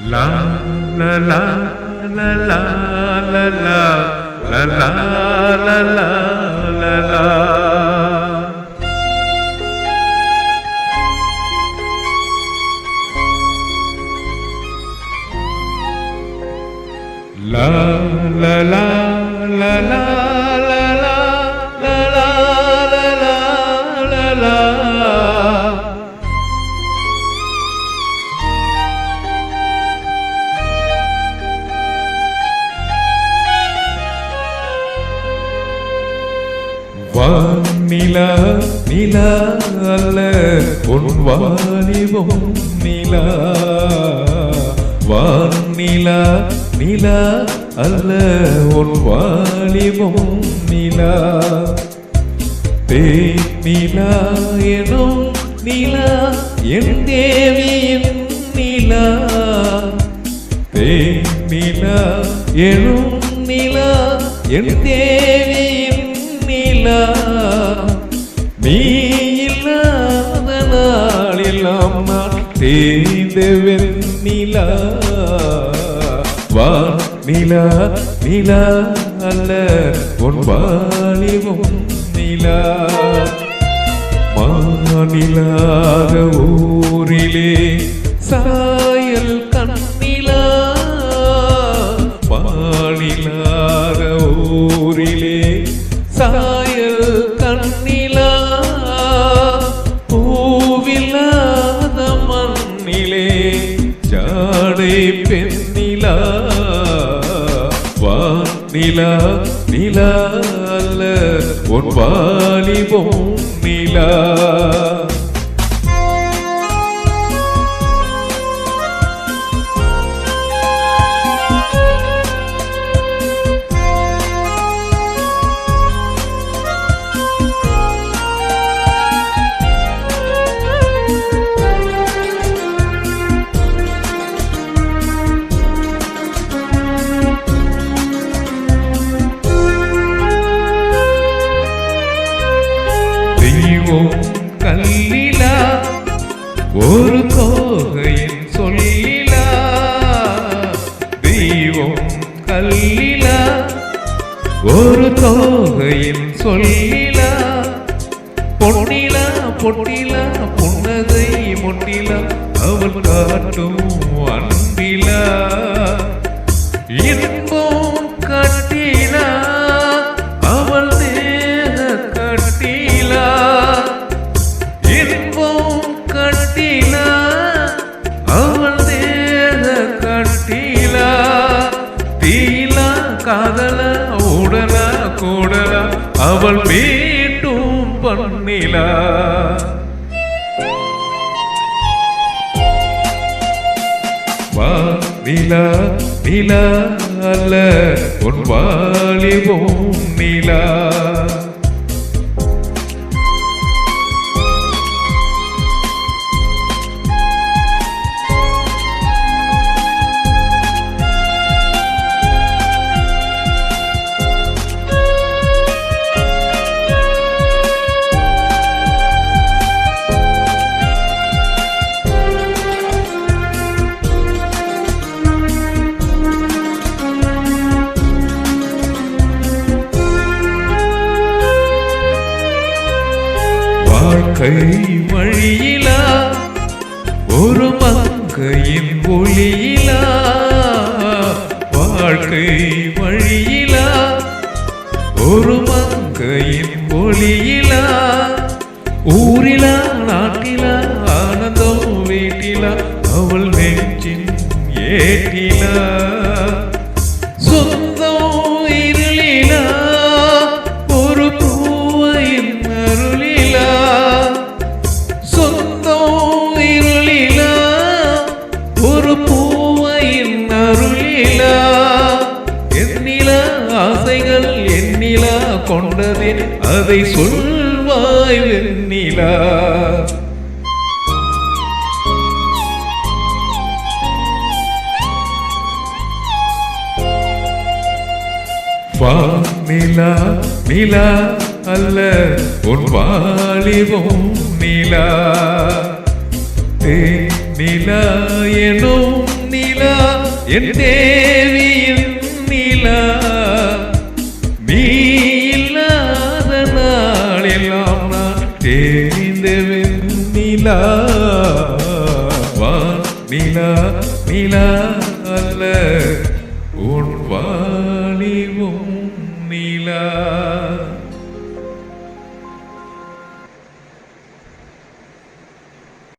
La la la la la la la la la la la la la. La la la la la la la la la la la. வானிலா நிலா அல்ல உன் வாலிபம் நிலா. வானிலா நிலா அல்ல உன் வாலிபம் நிலா. தேனிலா எனும் நிலா என் தேவியின் நிலா. தேனிலா எனும் நிலா என் தேவியின் நிலா. நீ இல்லாத நாளெல்லாம் நான் தேய்ந்த வெண்ணிலா. வானிலா நிலா அல்ல உன் வாலிபம் நிலா. மாநிலாத ஊரிலே சாயல் கண்ணிலா. மாநிலாத ஊரிலே சாயல் கண்ணிலா. பூவில்லாத மண்ணிலே ஜாடை பெண்ணிலா. வானிலா நிலா அல்ல உன் வாலிபம் நிலா. கல்லிலா ஒரு கோகையின் சொல்லிலா. தெய்வம் கல்லிலா ஒரு கோகையின் சொல்லிலா. பொன்னிலா பொட்டிலா புன்னகை முட்டிலா அவள் காட்டும் அன்பிலா. இன்பம் கட்டிலா அவள் தேக கட்டிலா. இன்பம் கட்டிலா அவள் தேக கட்டிலா. தீலா காதல உடலா கூடலா அவள் மீட்டும் பண்ணிலா. வானிலா நிலா அல்ல உன் வாலிபம் நிலா. வாழ்க்கை வழியிலா ஒரு மங்கையின் ஒளியிலா. வாழ்க்கை வழியிலா ஒரு மங்கையின் ஒளியிலா. ஊரிலா நாட்டிலா ஆனந்தம் வீட்டிலா அவள் நெஞ்சின் ஏட்டிலா. சொந்தம் இருளிலா ஒரு பூவையின் அருளிலா. சொந்தம் இருளிலா ஒரு பூவையின் அருளிலா. எண்ணிலா ஆசைகள் எண்ணிலா கொண்டதே அதை சொல்வாய் வெண்ணிலா. வானிலா நிலா அல்ல உன் வாலிபம் நிலா. தேனிலா எனும் நிலா என் தேவியின் நிலா நீ இல்லாத நாளெல்லாம் நான் தெரிந்த வெண்ணிலா வா நிலா நிலா